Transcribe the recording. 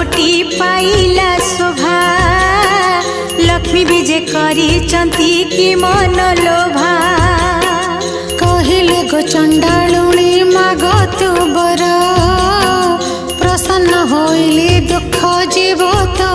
कोटी पाइला शोभा लक्ष्मी विजय करिचंती कि मन लोभा कहिले गो चंडालुणी माग तू बर प्रसन्न होइले दुख जीव तो